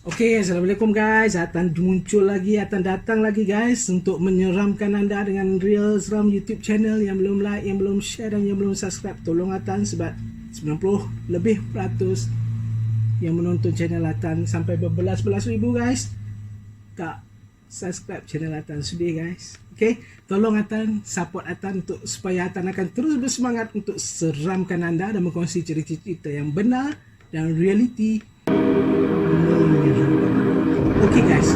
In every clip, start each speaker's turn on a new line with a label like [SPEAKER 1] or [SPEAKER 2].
[SPEAKER 1] Okey, Assalamualaikum guys. Atan muncul lagi, Atan datang lagi guys untuk menyeramkan anda dengan real seram YouTube channel. Yang belum like, yang belum share dan yang belum subscribe, tolong Atan sebab 90 lebih peratus yang menonton channel Atan sampai berbelas-belas ribu guys tak subscribe channel Atan. Sedih guys. Okey, tolong Atan support Atan untuk supaya Atan akan terus bersemangat untuk seramkan anda dan berkongsi cerita-cerita yang benar dan realiti. Okay guys.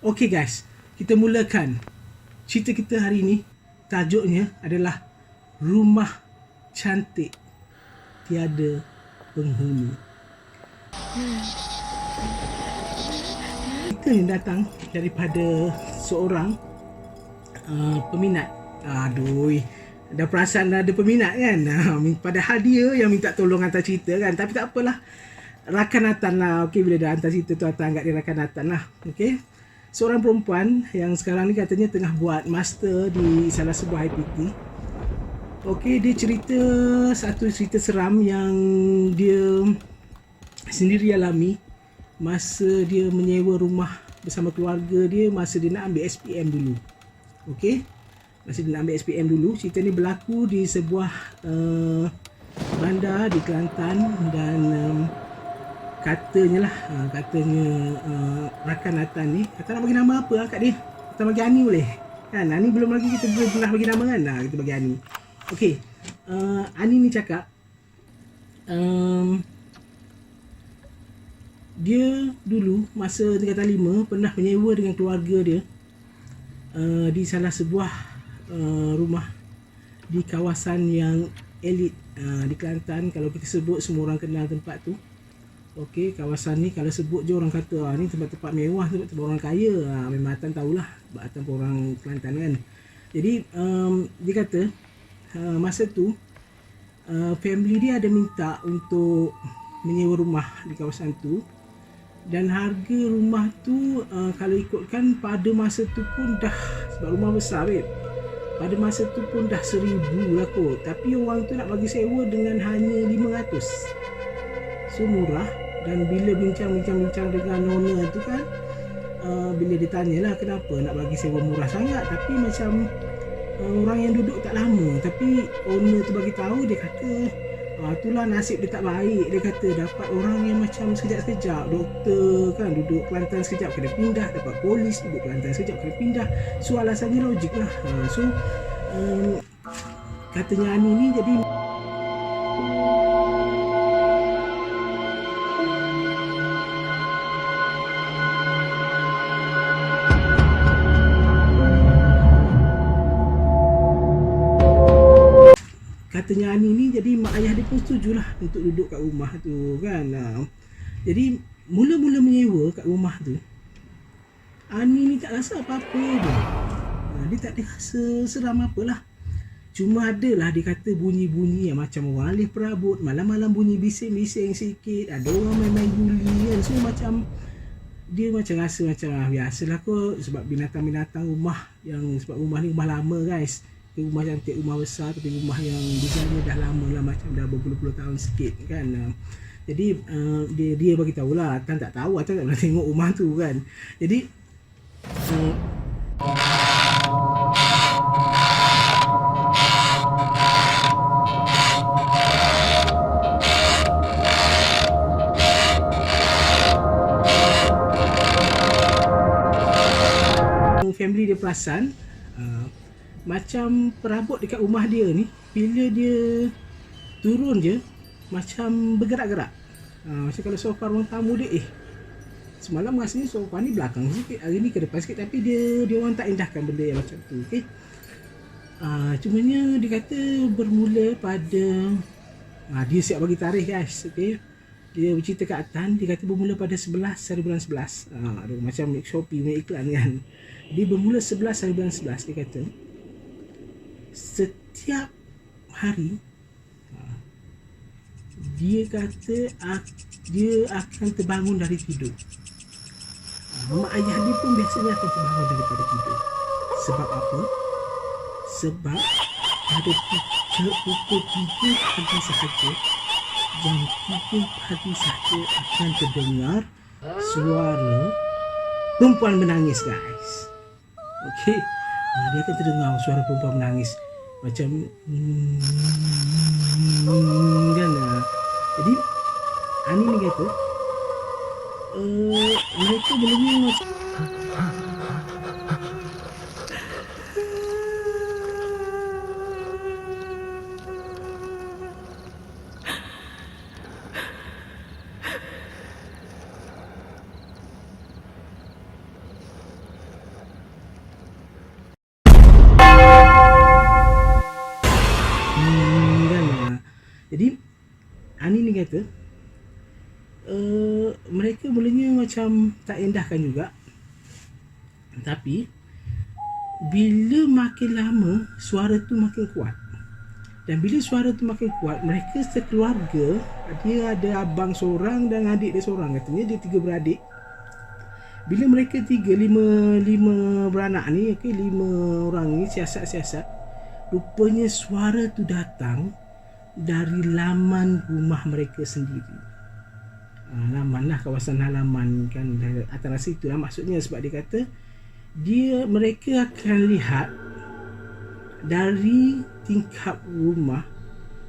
[SPEAKER 1] Okay guys, kita mulakan cerita kita hari ini. Tajuknya adalah Rumah Cantik Tiada Penghuni. Kita yang datang daripada seorang peminat. Aduh, ada perasaan ada peminat kan. Padahal dia yang minta tolong hantar cerita kan. Tapi tak apalah, rakan Atan lah. Okay, bila dah hantar cerita tu Atan anggap dia rakan Atan lah. Okay, seorang perempuan yang sekarang ni katanya tengah buat master di salah sebuah IPT. Okey, dia cerita satu cerita seram yang dia sendiri alami masa dia menyewa rumah bersama keluarga dia masa dia nak ambil SPM dulu. Okey, masa dia nak ambil SPM dulu. Cerita ni berlaku di sebuah bandar di Kelantan dan katanya rakan Atan ni, Atan nak bagi nama apa kat dia? Atan bagi Ani boleh? Kan Ani belum lagi, kita belum pernah bagi nama kan? Nah, kita bagi Ani. Okey, Ani ni cakap dia dulu masa tingkatan 5 pernah menyewa dengan keluarga dia di salah sebuah rumah di kawasan yang elit di Kelantan. Kalau kita sebut, semua orang kenal tempat tu. Okey, kawasan ni kalau sebut je orang kata ni tempat-tempat mewah, tempat-tempat orang kaya. Memang Atan tahulah, sebab Atan pun orang Kelantan kan. Jadi dia kata masa tu family dia ada minta untuk menyewa rumah di kawasan tu, dan harga rumah tu kalau ikutkan pada masa tu pun dah, sebab rumah besar babe, pada masa tu pun dah 1,000 lah kot. Tapi orang tu nak bagi sewa dengan hanya 500. So murah. Dan bila bincang-bincang dengan owner tu kan, bila dia tanyalah kenapa nak bagi sewa murah sangat, tapi macam orang yang duduk tak lama. Tapi owner tu bagi tahu, dia kata itulah nasib dia tak baik. Dia kata dapat orang yang macam sekejap-sekejap, doktor kan duduk Kelantan sekejap kena pindah, dapat polis duduk Kelantan sekejap kena pindah. So alasannya logik lah. So katanya Ani ni jadi katanya Ani ni jadi mak ayah dia pun setujulah untuk duduk kat rumah tu kan. Jadi mula-mula menyewa kat rumah tu, Ani ni tak rasa apa-apa je. Dia tak ada rasa seram apalah. Cuma adalah dia kata bunyi-bunyi yang macam orang alih perabot, malam-malam bunyi bising-bising sikit, ada orang main-main guli kan. So macam dia macam rasa macam biasalah kot, sebab binatang-binatang rumah yang, sebab rumah ni rumah lama guys. Rumah cantik, rumah besar, tapi rumah yang desainnya dah lama lah, macam dah berpuluh-puluh tahun sikit kan. Jadi dia bagi tahulah, Atan tak tahu, Atan tak pernah tengok rumah tu kan. Jadi family dia perasan macam perabot dekat rumah dia ni, bila dia turun je macam bergerak-gerak. Macam kalau sofa ruang tamu dia, semalam rasanya sofa ni belakang sikit, hari ni ke depan sikit, tapi dia orang tak indahkan benda yang macam tu. Okay, cumanya dia kata bermula pada dia siap bagi tarikh guys. Okay, dia bercerita kat Atan, dia kata bermula pada 11 hari bulan 11. Macam Shopee punya iklan kan. Dia bermula 11 hari bulan 11. Dia kata setiap hari dia kata dia akan terbangun dari tidur. Mak ayah dia pun biasanya akan terbangun daripada tidur. Sebab apa? Sebab pada pukul 3 pagi sahaja, jam 3 pagi sahaja akan terdengar suara perempuan menangis, guys. Okey, dia akan terdengar suara perempuan menangis macam kan. Jadi Ani ni kata mereka belumnya macam Jadi Ani ni kata mereka mulanya macam tak endahkan juga, tapi bila makin lama suara tu makin kuat, dan bila suara tu makin kuat, mereka sekeluarga, dia ada abang seorang dan adik dia seorang, katanya dia 3 beradik. Bila mereka 5 beranak ni, okay, 5 orang ni siasat-siasat, rupanya suara tu datang dari laman rumah mereka sendiri. Laman lah, kawasan halaman kan, atas rasa itulah maksudnya. Sebab dia kata mereka akan lihat dari tingkap rumah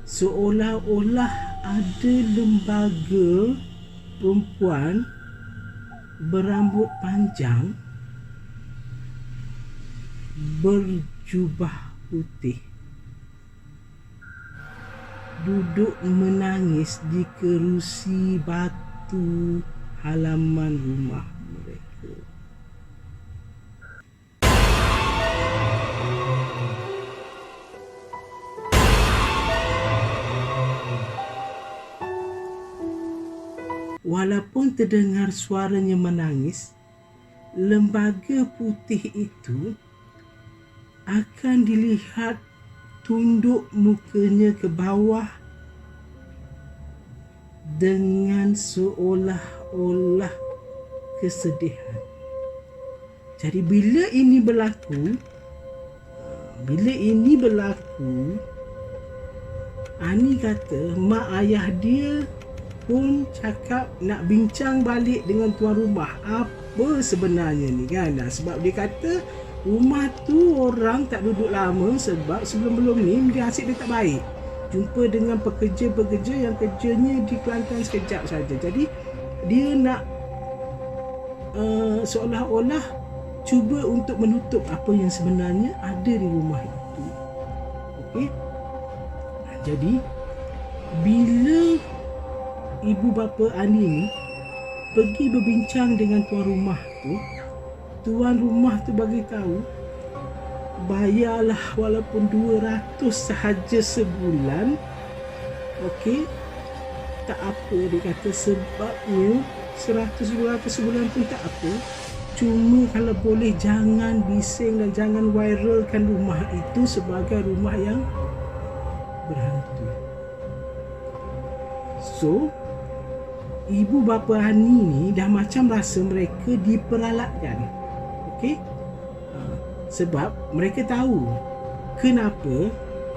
[SPEAKER 1] seolah-olah ada lembaga perempuan berambut panjang, berjubah putih, duduk menangis di kerusi batu halaman rumah mereka. Walaupun terdengar suaranya menangis, lembaga putih itu akan dilihat tunduk mukanya ke bawah dengan seolah-olah kesedihan. Jadi bila ini berlaku, Ani kata mak ayah dia pun cakap nak bincang balik dengan tuan rumah apa sebenarnya ni kan. Sebab dia kata rumah tu orang tak duduk lama, sebab sebelum-belum ni dia asyik dia tak baik. Jumpa dengan pekerja-pekerja yang kerjanya di Kelantan sekejap saja. Jadi dia nak seolah-olah cuba untuk menutup apa yang sebenarnya ada di rumah itu. Okey. Jadi bila ibu bapa Ani ni pergi berbincang dengan tuan rumah tu bagi tahu bayarlah walaupun 200 sahaja sebulan. Okey, tak apa, dia kata, sebabnya 100-200 sebulan pun tak apa, cuma kalau boleh jangan bising dan jangan viralkan rumah itu sebagai rumah yang berhantu. So ibu bapa Ani ni dah macam rasa mereka diperalatkan. Okey, sebab mereka tahu kenapa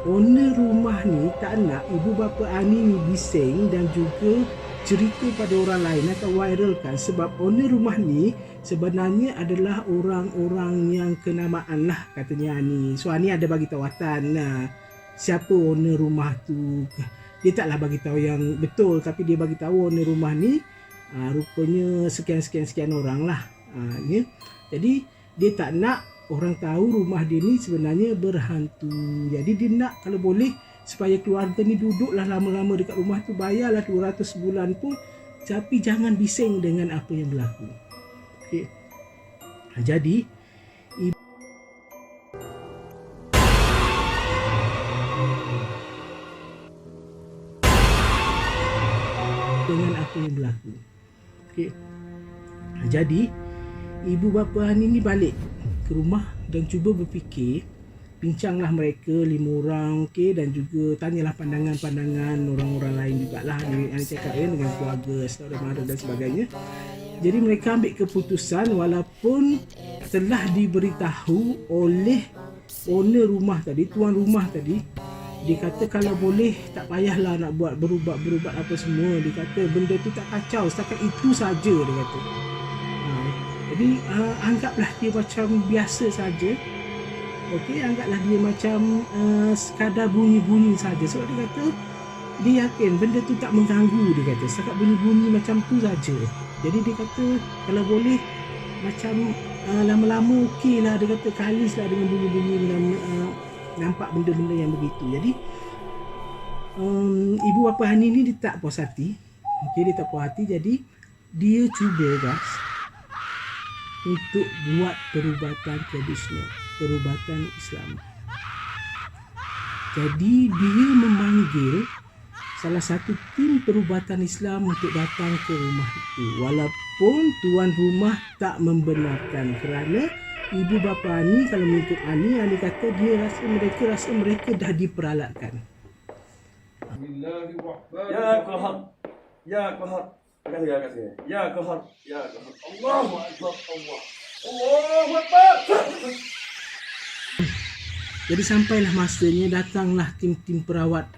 [SPEAKER 1] owner rumah ni tak nak ibu bapa Ani ni bising dan juga cerita pada orang lain atau viralkan. Sebab owner rumah ni sebenarnya adalah orang-orang yang kenamaan lah, katanya Ani. So Ani ada bagi tawatan siapa owner rumah tu. Dia taklah bagi tahu yang betul, tapi dia bagi tahu owner rumah ni rupanya sekian orang lah. Ya. Jadi dia tak nak orang tahu rumah dia ni sebenarnya berhantu. Jadi dia nak kalau boleh supaya keluarga ni duduklah lama-lama dekat rumah tu, bayarlah 200 bulan pun, tapi jangan bising dengan apa yang berlaku. Okey. Jadi dengan apa yang berlaku. Okey. Jadi ibu bapa Ani ni balik ke rumah dan cuba berfikir bincanglah mereka 5 orang, okey, dan juga tanyalah pandangan-pandangan orang-orang lain jugalah. Ani cakap dengan keluarga, saudara mara dan sebagainya. Jadi mereka ambil keputusan walaupun telah diberitahu oleh owner rumah tadi, tuan rumah tadi. Dia kata kalau boleh tak payahlah nak buat berubat apa semua. Dia kata benda tu tak kacau, setakat itu saja dia kata. Jadi anggaplah dia macam biasa saja. Okey, anggaplah dia macam sekadar bunyi-bunyi saja. Sebab dia kata dia yakin benda tu tak mengganggu, dia kata. Setakat bunyi-bunyi macam tu saja. Jadi dia kata kalau boleh macam lama-lama okeylah, dia kata kalislah dengan bunyi-bunyi nampak benda-benda yang begitu. Jadi ibu bapa Hani ni dia tak puas hati. Okey, dia tak puas hati, jadi dia cuba guys untuk buat perubatan tradisional, perubatan Islam. Jadi dia memanggil salah satu tim perubatan Islam untuk datang ke rumah itu, walaupun tuan rumah tak membenarkan, kerana ibu bapa Ani, kalau mengikut Ani kata dia rasa mereka dah diperalatkan.
[SPEAKER 2] Ya Qahar, ya Qahar, ya kasih, ya Qahar, ya Qahar. Allahu Akbar, Allahu Akbar.
[SPEAKER 1] Jadi sampailah masanya, datanglah tim-tim perawat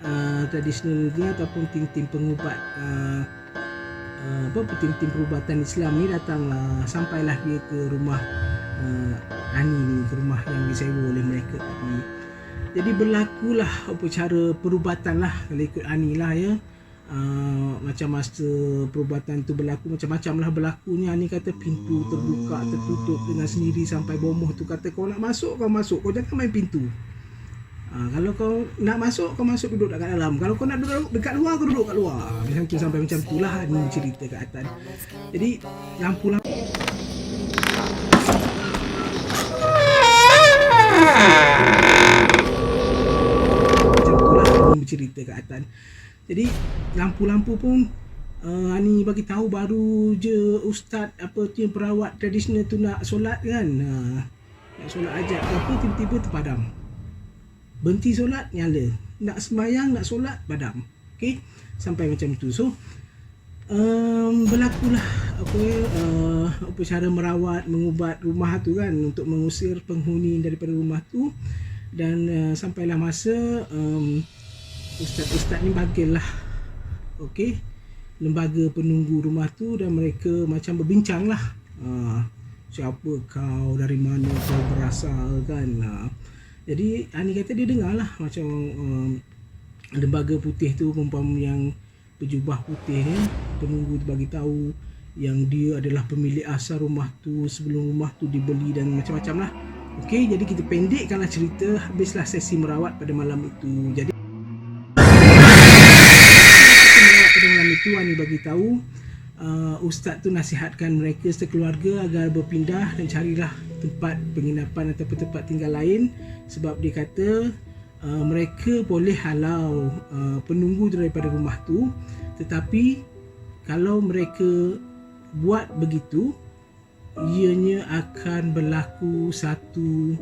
[SPEAKER 1] tradisional ni ataupun tim-tim pengubat tim-tim perubatan Islam ni datanglah, sampailah dia ke rumah Ani ni, ke rumah yang disewa oleh mereka tadi. Jadi berlakulah upacara perubatan lah kalau ikut Ani lah ya. Macam masa perubatan tu berlaku macam-macam lah berlakunya. Ani kata pintu terbuka tertutup dengan sendiri sampai bomoh tu kata kau nak masuk kau masuk, kau jangan main pintu. Kalau kau nak masuk kau masuk, duduk dekat dalam. Kalau kau nak duduk dekat luar kau duduk kat luar. Macam tu sampai macam tu lah Ani cerita kat atas. Jadi lampu-lampu macam tu lah Ani bercerita kat atas. Jadi lampu-lampu pun Ani bagi tahu baru je ustaz perawat tradisional tu nak solat kan. Nak solat ajak apa tiba-tiba terpadam. Berhenti solat nyala. Nak sembahyang, nak solat padam. Okey, sampai macam tu. So berlakulah cara merawat, mengubat rumah tu kan untuk mengusir penghuni daripada rumah tu. Dan sampailah masa ustaz-ustaz ni panggil lah, okey, lembaga penunggu rumah tu, dan mereka macam berbincang lah, siapa kau, dari mana kau berasal kan. Jadi Ani kata dia dengar lah macam lembaga putih tu, perempuan yang berjubah putih ya, penunggu tu bagi tahu yang dia adalah pemilik asal rumah tu sebelum rumah tu dibeli dan macam-macam lah. Okey, jadi kita pendekkanlah cerita, habislah sesi merawat pada malam itu. Jadi pada malam itu Ani bagi tahu ustaz tu nasihatkan mereka sekeluarga agar berpindah dan carilah tempat penginapan ataupun tempat tinggal lain, sebab dia kata mereka boleh halau penunggu daripada rumah tu, tetapi kalau mereka buat begitu ianya akan berlaku satu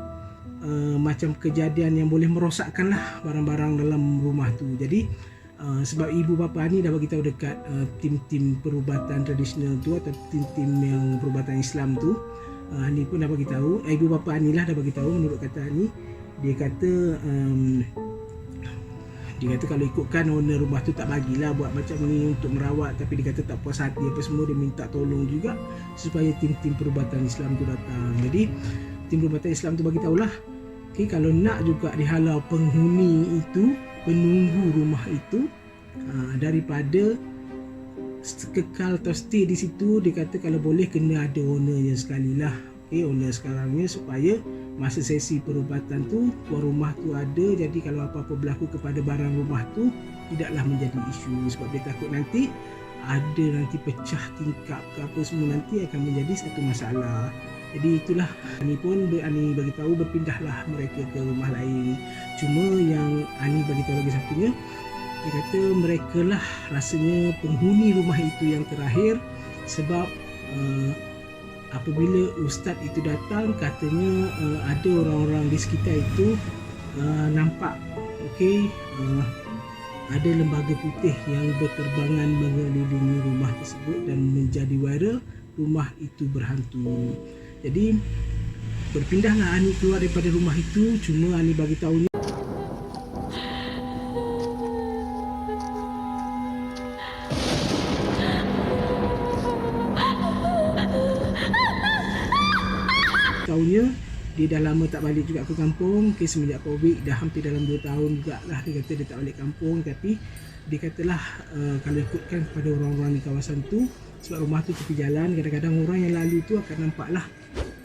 [SPEAKER 1] macam kejadian yang boleh merosakkanlah barang-barang dalam rumah tu. Jadi sebab ibu bapa ni dah bagi tahu dekat tim-tim perubatan tradisional tu atau tim-tim yang perubatan Islam tu, Ani pun dah bagi tahu, ibu bapa Ani lah dah bagi tahu. Menurut kata Ani, dia kata kalau ikutkan owner rumah tu tak bagilah buat macam ni untuk merawat, tapi dia kata tak puas hati apa semua, dia minta tolong juga supaya tim-tim perubatan Islam tu datang. Jadi tim perubatan Islam tu bagi tahulah, okay, kalau nak juga dihalau penghuni itu, penunggu rumah itu daripada kekal atau stay di situ, dia kata kalau boleh kena ada ownernya sekali lah, okay, owner sekarangnya, supaya masa sesi perubatan tu tuan rumah tu ada. Jadi kalau apa-apa berlaku kepada barang rumah tu tidaklah menjadi isu, sebab dia takut nanti ada pecah tingkap ke apa semua, nanti akan menjadi satu masalah. Jadi itulah Ani pun Ani bagi tahu berpindahlah mereka ke rumah lain. Cuma yang Ani bagi tahu lagi satunya, dia kata mereka lah rasanya penghuni rumah itu yang terakhir, sebab apabila ustaz itu datang katanya ada orang-orang di sekitar itu nampak okey, ada lembaga putih yang berterbangan mengelilingi rumah tersebut dan menjadi viral. Rumah itu berhantu. Jadi berpindahlah Ani keluar daripada rumah itu. Cuma Ani bagi tahunya dia dah lama tak balik juga ke kampung. Okay, semenjak Covid dah hampir dalam 2 tahun jugalah dia kata dia tak balik kampung. Tapi dia katalah kalau ikutkan kepada orang-orang di kawasan tu, sebab rumah tu tepi jalan, kadang-kadang orang yang lalu tu akan nampak lah,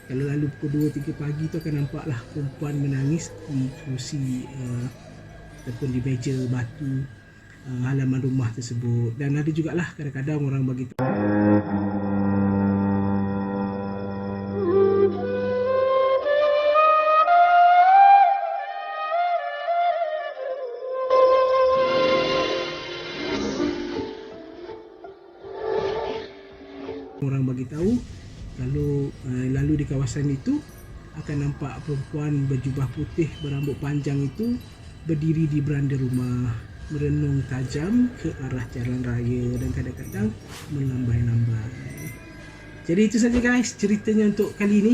[SPEAKER 1] kalau lalu pukul 2-3 pagi tu akan nampak lah perempuan menangis di kerusi ataupun di meja batu halaman rumah tersebut. Dan ada jugalah kadang-kadang orang bagi tahu kalau lalu di kawasan itu akan nampak perempuan berjubah putih berambut panjang itu berdiri di beranda rumah, merenung tajam ke arah jalan raya dan kadang-kadang melambai-lambai. Jadi itu saja guys ceritanya untuk kali ini.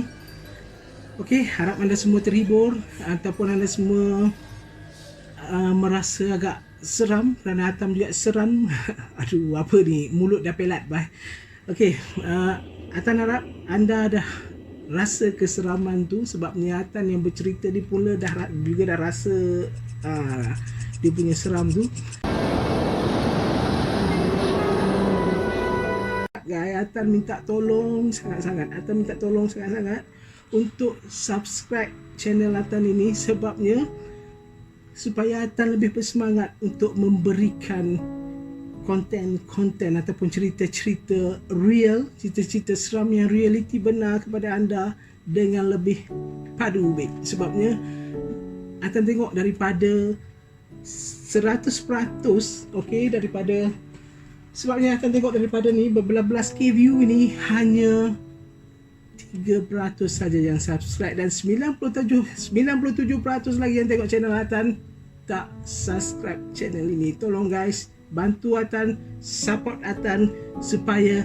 [SPEAKER 1] Okey, harap anda semua terhibur ataupun anda semua merasa agak seram kerana Atam juga seram. Aduh, apa ni, mulut dah pelat bah. Okey, Atan harap anda dah rasa keseraman tu, sebabnya Atan yang bercerita ni pula juga dah rasa dia punya seram tu. Guys, Atan minta tolong sangat-sangat untuk subscribe channel Atan ini, sebabnya supaya Atan lebih bersemangat untuk memberikan konten-konten ataupun cerita-cerita real, cerita-cerita seram yang realiti benar kepada anda dengan lebih padu baik. Sebabnya Atan tengok daripada 100%, okey, sebabnya Atan tengok daripada ni berbelas-belas K view ini hanya 3% saja yang subscribe dan 97% lagi yang tengok channel Atan tak subscribe channel ini. Tolong guys, bantu Atan, support Atan supaya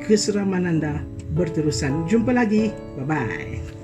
[SPEAKER 1] keseraman anda berterusan. Jumpa lagi, bye bye.